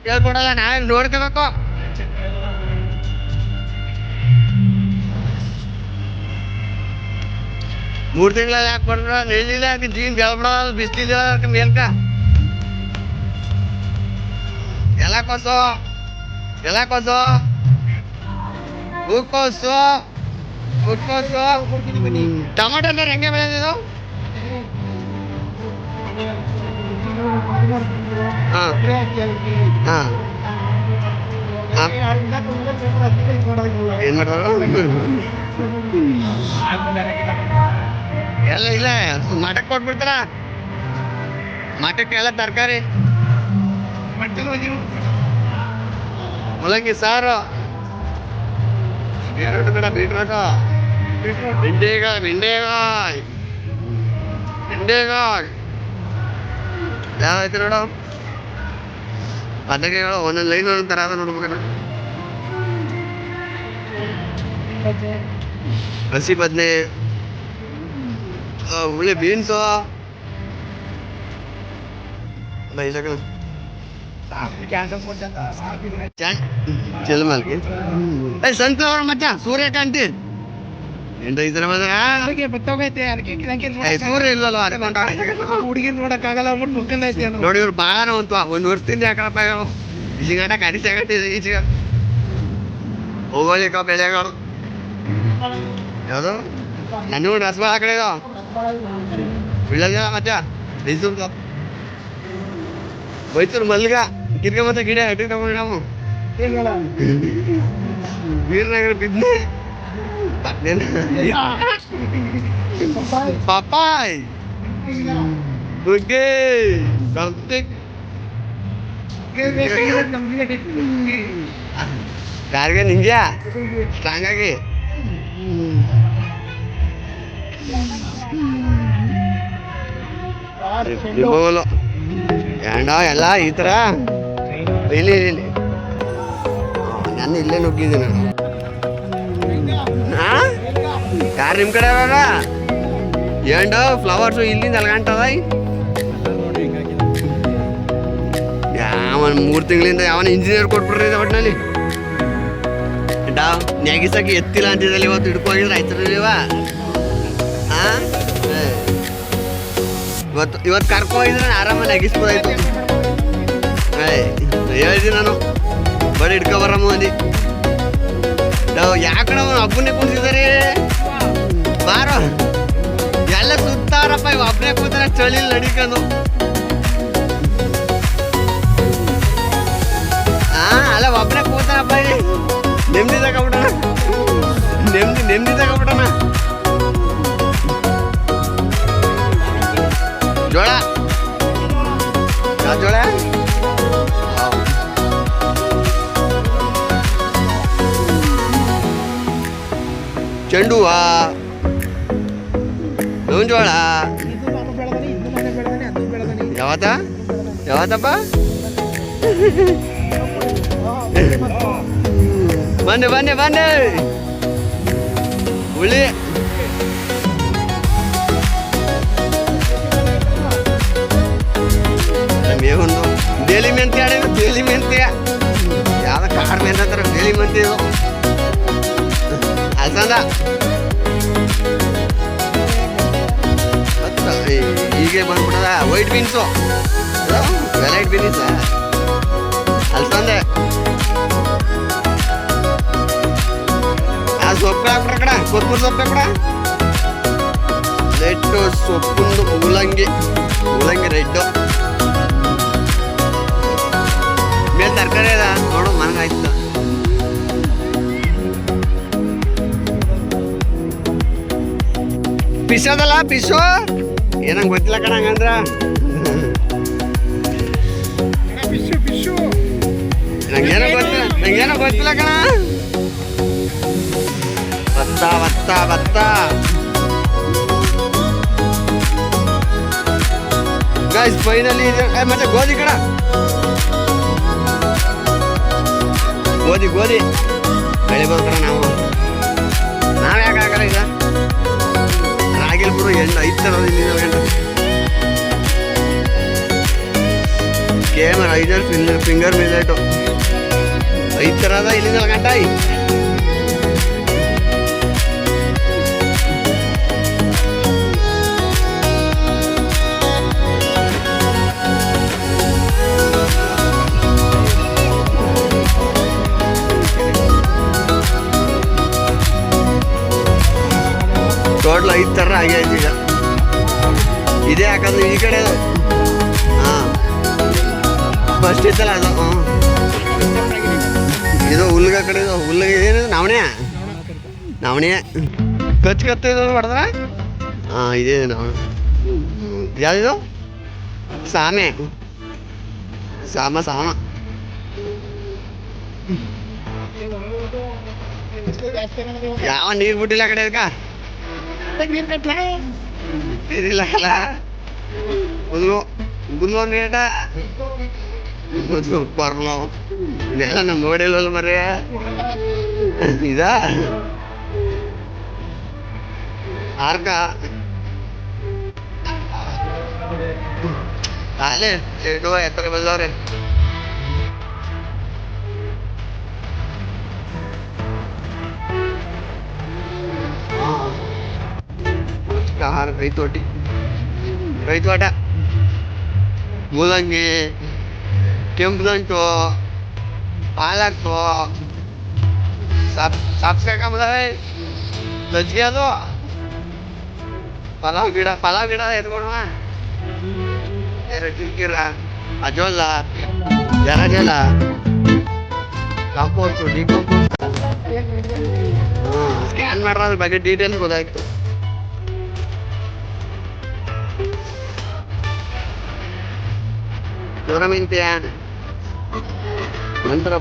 ಕೇಳ್ಕೊಡಲ್ಲ, ನಾವೇ ನೋಡ್ಕೋಬೇಕು. ಮೂರು ತಿಂಗಳಲ್ಲಿ ಯಾಕೆ ಬರ್ರ ನೆಲ್ಲಿಲ್ಲ, ಜೀನ್ ಬೆಳ್ಬಿಡ ಬಿಸ್ಲಿಲ್ಲ ಮೇಲ್ಕ ಎಲ್ಲ ಕೋಸು ಹೂಕೋಸು ಟೊಮಾಟೊ ಅಂದ್ರೆ ಹೆಂಗೆ ಬೆಳೆದಿದ್ದು? ಹಾಂ ಏನ್ ಮಾಡೋದು ಎಲ್ಲ ಇಲ್ಲ, ಮಠಕ್ಕೆ ಕೊಟ್ಬಿಡ್ತಾರ. ಮಠಕ್ಕೆ ಎಲ್ಲ ತರಕಾರಿ, ಮೂಲಂಗಿ ಸಾರು, ಬೀಟ್ರೋಟು, ಬೆಂಡೆಕಾಯಿ ಯಾವೈತೆ ನೋಡು. ಬದನೆಕಾಯಿಗಳು ಒಂದೊಂದು ಲೈನ್ ಒಂದೊಂದು ಥರ ಅದ ನೋಡ್ಬೇಕಲ್ಲ. ಹಸಿ ಬದನೆ, ಒಳ್ಳೆ ಬೀನ್ಸು, ಸನ್ಫ್ಲವರ್ ಮಚ್ಚ ಸೂರ್ಯಕಾಂತಿ ಎಂತ ಸೂರ್ಯ ಇಲ್ಲಲ್ಲ ಹುಡುಗಿ ನೋಡಕ್ಕಾಗಲ್ಲ ನೋಡಿ. ಇವ್ರು ಭಾಳ ಅಂತ ಒಂದು ವರ್ಷದಿಂದ ಯಾಕಪ್ಪ ಈಗಟ ಕರಿಸಾಗಟ್ಟಿದೆ ಈಚೆಗ ಹೋಗೋಲಿಕ್ಕ ಬೆಳೆಗಳು ಯಾವುದು ನನಗೂ ರಸಬ ಆ ಕಡೆ ಬೀಳಲ್ಲ ಮಚ್ಚ ಮೈಸೂರು ಮೈಸೂರು ಮಲ್ಗ ಕಿರ್ಕ ಮತ್ತೆ ಗಿಡ ಹಟ್ಟಿ ತಗೊಂಡು ನಾವು ವೀರನಗರ ಬಿದ್ನೆ ಪಪ್ಪಾಯ್ ನುಗ್ಗೆ ಯಾರಿಗೆ ನಿಂಗೆ ಸ್ಟ್ರಾಂಗ್ ಆಗಿ ಎಂಡ ಎಲ್ಲ ಈ ಥರ ಇಲ್ಲಿ ನಾನು ಇಲ್ಲೇ ನುಗ್ಗಿದ್ದೀನಿ ನಾನು. ಯಾರು ನಿಮ್ಮ ಕಡೆ ಅವಾಗ ಎಂಡ ಫ್ಲವರ್ಸು ಇಲ್ಲಿಂದ ಅಲ್ಗಂಟದ ಯಾವನ್ 3 ತಿಂಗಳಿಂದ ಯಾವನ ಇಂಜಿನಿಯರ್ ಕೊಟ್ಬಿಡ್ರಿ ಒಟ್ಟಿನಲ್ಲಿ ನೆಗಿಸಕ್ಕೆ ಎತ್ತಿಲ್ಲ ಅಂತಿದ್ದಲ್ಲಿ ಇವತ್ತು ಹಿಡ್ಕೋಗಿದ್ರೆ ಆಯ್ತಿರ್ಲಿಲ್ವಾ? ಇವತ್ತು ಕರ್ಕೋಗಿದ್ರೆ ಆರಾಮಾಗಿ ನೆಗಿಸ್ಬೋದಾಯ್ತು. ಹೇಳ್ತೀನಿ ನಾನು ಬರೀ ಹಿಡ್ಕೊ ಬರಮ್ಮ ಮಂದಿ ಯಾಕಡೆ ಹಬ್ಬನೇ ಕೂತಿದ್ದಾರೆ ಬಾರೋ ಎಲ್ಲ ಸುತ್ತಾರಪ್ಪ. ಇವ್ ಹಬ್ಬನೇ ಕೂತಾರೆ ಚಳಿ ನಡಿಕೊಂಡು. ಅಲ್ಲ ಒಬ್ಬನೇ ಕೂತಾರಪ್ಪ, ನೆಮ್ಮದಿ ತಗೊಬಿಡೋಣ, ನೆಮ್ಮದಿ ತಗೊಬಿಡೋಣ. ಜೋಳ ಜೋಳ ಚೆಂಡು ಹೂವ, ಜೋಳ ಯಾವತ್ತಪ್ಪ ಬನ್ನಿ ಹುಳಿ ಮೇವೊಂದು ಬೇಲಿ ಮೆಂತ್ಯ ಆಡಿದ್ರು. ಬೇಲಿ ಮೆಂತ್ಯ ಯಾವ್ದು ಕಾಡು ಮೆಂತ್ಯ ಅಂತಾರೆ, ಬೇಲಿ ಮೆಂತ್ಯ ಇದು ಅಲ್ಸಂದ. ಹೀಗೆ ಬಂದ್ಬಿಟ್ಟದ ವೈಟ್ ಬೀನ್ಸು, ವೆಲೈಟ್ ಬೀನ್ಸ ಅಲ್ಸಂದೆ. ಆ ಸೊಪ್ಪು ಹಾಕ್ಬಿಟ್ರ ಕಡ ಕೊತ್ತಂಬರಿ ಸೊಪ್ಪು ಕಡ ರೆಡ್ಡು ಸೊಪ್ಪುಂದು ಮೂಲಂಗಿ ರೆಡ್ಡು ಮೇಲೆ ತರಕಾರಿ ಅದ ನೋಡು ಮನಗಾಯ್ತು. ಪಿಸ್ ಅದಲ್ಲ ಪಿಸ್ಸು ಏನಂಗೆ ಗೊತ್ತಿಲ್ಲ ಕಣ ಹಂಗಂದ್ರ ನಂಗೇನೋ ಗೊತ್ತಿಲ್ಲ ಕಣ. ಭತ್ತ ಗೈಸ್ ಫೈನಲಿ ಮತ್ತೆ ಗೋಧಿ ಕಣ, ಗೋಧಿ ಬೆಳಿಬೋದು ಕಣ. ನಾವು ಯಾಕೆ ಆಗಲ್ಲ ಈಗ ರಾಗಿಲ್ ಬಿಡು 5 ಥರ ಗಂಟೆ KMR ಐದಾರು ಫಿಂಗರ್ ಮಿಲೆಟು 5 ಥರದ ಇಲ್ಲಿಂದ ಗಂಟ ಟೋಟಲ್ 5 ಥರ ಆಗೈತೆ ಈಗ ಇದೇ ಹಾಕೋದು ಈ ಕಡೆ ಹಾಂ ಫಸ್ಟ್ ಇತ್ತಲ್ಲ ಅದು ಇದು ಹುಲ್ಗ ಕಡೆ ಹುಲ್ಗ ಏನಿದೆ ನವಣೆ ಕತ್ತು ಇದು ಹೊಡೆದ್ರ ಹಾಂ ಇದೇ ನವಣೆ ಯಾವ್ದು ಸಾಮೆ ಸಾಮ ಯಾವ ನೀರು ಬಿಟ್ಟಿಲ್ಲ ಆ ಕಡೆ ಅದಕ್ಕ ನೀರಿಲ್ಲ ಗುಲ್ಲು ನೀಟ ಬರ್ಲ ಇದೆಲ್ಲ ನಮ್ ನೋಡಿಲ್ವಲ್ಲ ಮರ್ರಿ ಇದ ಆರ್ಕ ಅಲ್ಲೇ ಎತ್ತರ ಬಂದವ್ರೆ ರೈತ ಆಟ ಮೂಲಂಗಿ ಕೆಂಪುದಂಟು ಪಾಲಕ್ಕು ಸಾಪ್ಸ್ಕಾಕಂಬ ಸಜ್ಜಿಗೆ ಅದು ಪಲಾವ್ ಗಿಡ ಎತ್ಕೊಳುವ ಕಿರ್ಕಿರ ಅಜೋಲ್ಲ ಜಲ ಕಾಂಪೋಸ್ಟು ಡಿಕಾಂಪೋಸ್ಟ್ ಸ್ಕ್ಯಾನ್ ಮಾಡ್ರ ಅದ್ರ ಬಗ್ಗೆ ಡೀಟೇಲ್ಸ್ ಗೊತ್ತಾಯ್ತು ಮೆಂತ್ಯ ನಂತರ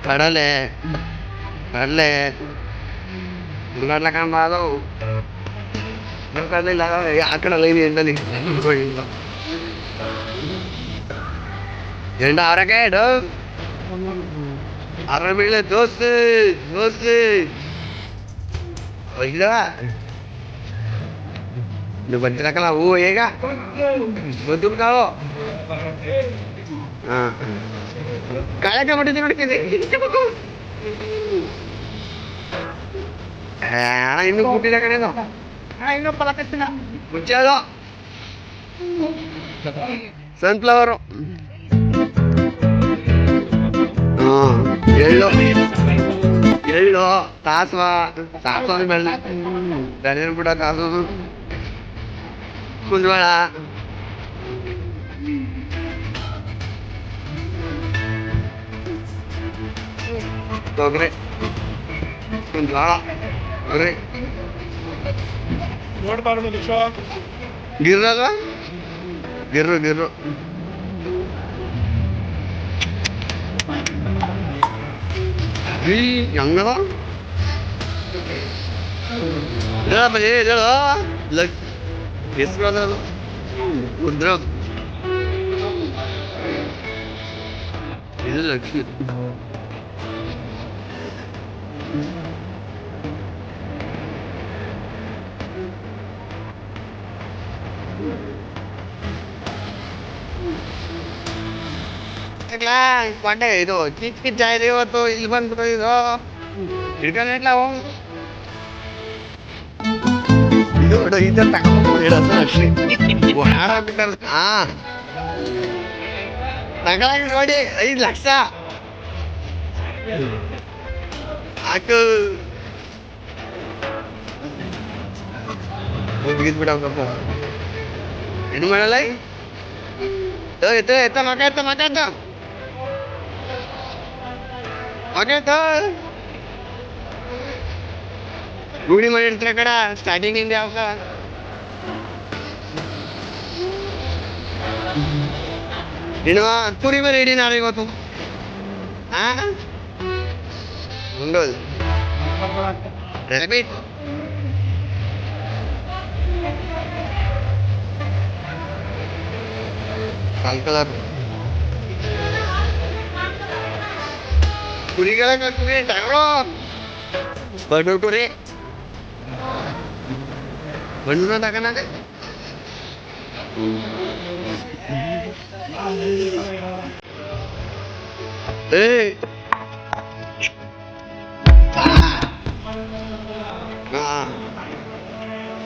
ಕಡಲೆ ಉಳ್ಳಾಡ್ಲಕ್ಕಂಬ ಅದು ಇಲ್ಲ ಆ ಕಡೆ ಇದೆ ಎಂಟಲ್ಲಿ ಎಂಡ ಅವರಕ್ಕೆ ಅರ ಬೀಳೆ ದೋಸ್ತಿ ಇಲ್ಲ ನೀವು ಬಂದಿರಕಲ್ಲ ಹೂ ಈಗ ಬಂದು ನಾವು ಹಾಂ ಕಾಳಕ್ಕೆ ಮಾಡಿದ್ದೆ ನೋಡ್ತಿದ್ದೆ ಇನ್ನೂ ಕೂಟಿಲ್ಲ ಕಣೇದು ಇನ್ನೂ ಫಲಕತ್ತಿನ ಮುಂಚೆ ಅದು ಸನ್ಫ್ಲವರು ಹಾಂ ಎಳ್ಳು ಸಾಸುವ ಬೆಳ್ಳ ಧನಿಯರು ಕೂಡ ಕಾಸು ಕುಂದವಾಳ ತೊಗರೆ ಕುಂದವಾಳ ತೊಗರೆ ಗಿರ್ರದ ಗಿರ್ರು ಹೆಂಗದ ಹೆಸರು ಅದು ಉದ್ರ ಇದು ಲಕ್ಷ್ಮಿ ಕೊಂಡೆ ಇದು ಕಿಚ್ಚ ಇದೆ ಇವತ್ತು ಇಲ್ಲಿ ಬಂದ್ಬಿಟ್ಟು ಇದು ಹಿಡ್ಕೊಂಡಿಲ್ಲ ಇದು ಇದು ತಗೊಂಡ್ಬಿಟ್ಟು ಹಾಂ ತಗೊಳಕ್ಕೆ ನೋಡಿ 5 ಲಕ್ಷ ಹಾಕು ಬಿಗಿದ್ಬಿಡಪ್ಪ ಏನು ಮಾಡಲ್ಲ ಎತ್ತ ಮಾತಾಡ್ತ ಗೂಡಿ ಮಾಡಿರ್ತಾರೆ ಕಡ ಸ್ಟಾರ್ಟಿಂಗ್ ಯಾವ ನೀನು ಪುರಿ ಮೇಲೆ ಇಡಿ ನಾನು ಇವತ್ತು ఉండదు ರೆಬಿಟ್ ಕಲರ್ ಕುರಿಗಳ ಕುರಿ ಟಗರು ಬಡೂರಿ ಬಂದು ತಗೋಣ ಏ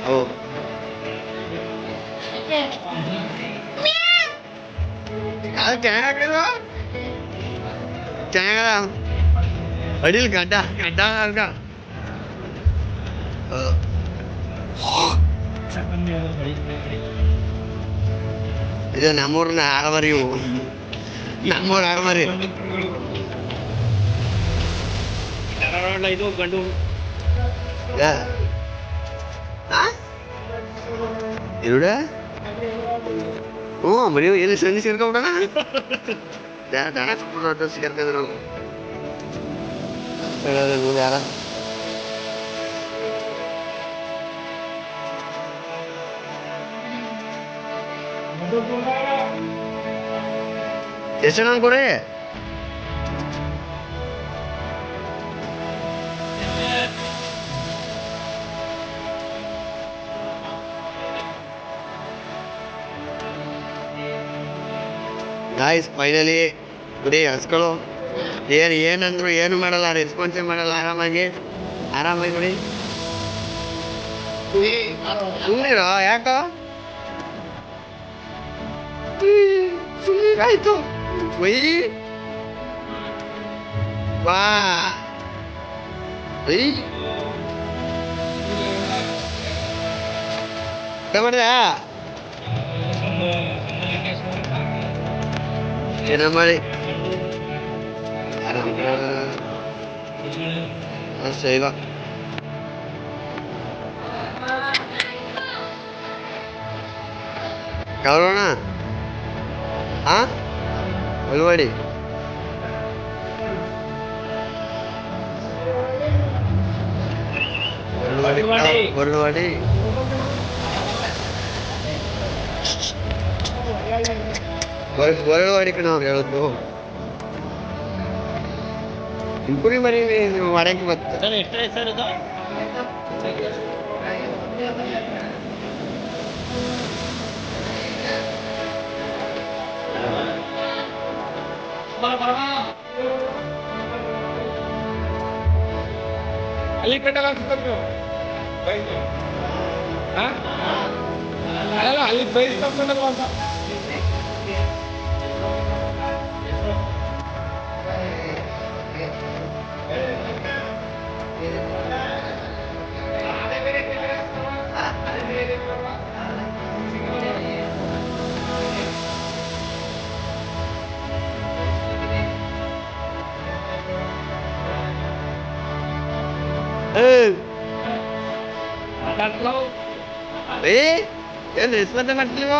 ಓ ಚೆನ್ನಾಗದ ಅಡಿಲ್ ಗಡ್ಡ ಗಡ್ಡ ಅಲ್ಗ ಇದು ನಮ್ಮೂರಿನ ಆಳಮರಿ ಇವು ನಮ್ಮೂರ ಆಳಮರಿ ಇದು ಗಂಡು ಇರುಡ ಹ್ಞೂ ಮರಿ ಎಲ್ಲಿ ಸಂಜೆ ಸೇರ್ಕೊಂಬಿಡೋಣ ಸೇರ್ಕಿದ್ರು ಯಾರ ಎಷ್ಟು ಜನ ಕೊಡಿ ಗಾಯ್ಸ್ ಫೈನಲಿ ಬಿಡಿ ಹಸ್ಗಳು ಏನಂದ್ರು ಏನು ಮಾಡಲ್ಲ ರೆಸ್ಪಾನ್ಸೇ ಮಾಡಲ್ಲ ಆರಾಮಾಗಿ ಬಿಡಿ ಸುಮ್ಮನಿರೋ ಯಾಕೋ ಆಯ್ತು ಒಯ್ಯಿ ವಾ ಮಾಡಿದ ಏನೋ ಮಾಡಿ ಅಷ್ಟೇ ಈಗ ಯಾವ್ರೋಣ ಹಾಂ ಒಳವಾಡಿ ಒಳವಾಡಿ ಒಳವಾಡಿ ಕಣ ಅವ್ರು ಹೇಳೋದು ಇಂಪುರಿ ಮರಿ ಮಾಡಕ್ಕೆ ಬರ್ತದೆ ಎಷ್ಟು ಹೆಸರು ಅಲ್ಲಿ ಕಟ್ಟಲ್ಲ ಅಲ್ಲ ಅಲ್ಲಿ ಪ್ರೈಸ್ ತಗೊಂಡಲ್ವ ಅಂತ ಏನು ರೆಸ್ಪಾನ್ಸ್ ಮಾಡ್ತೀವ